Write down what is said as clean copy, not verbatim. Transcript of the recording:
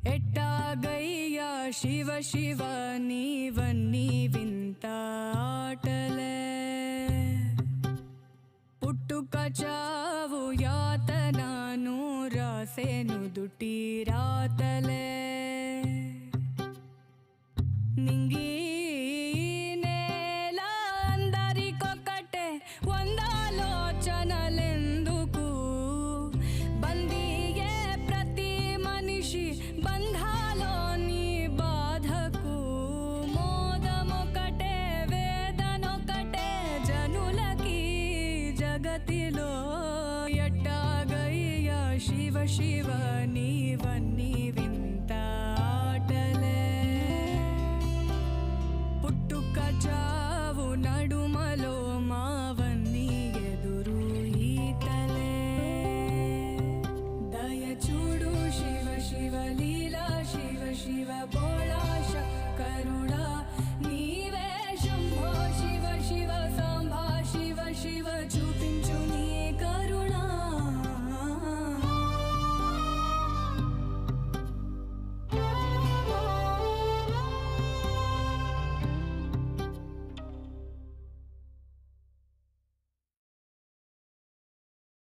ఎట్టాగయ్యా శివ శివ నీవన్నీ వింత ఆటలే పుట్టుక చావు యాతనాను రాసేను దుటి రాతలే నింగి నేల అందరికొకటే వందాలోచనలెందుకు బందీయే ప్రతి మనిషి బంధ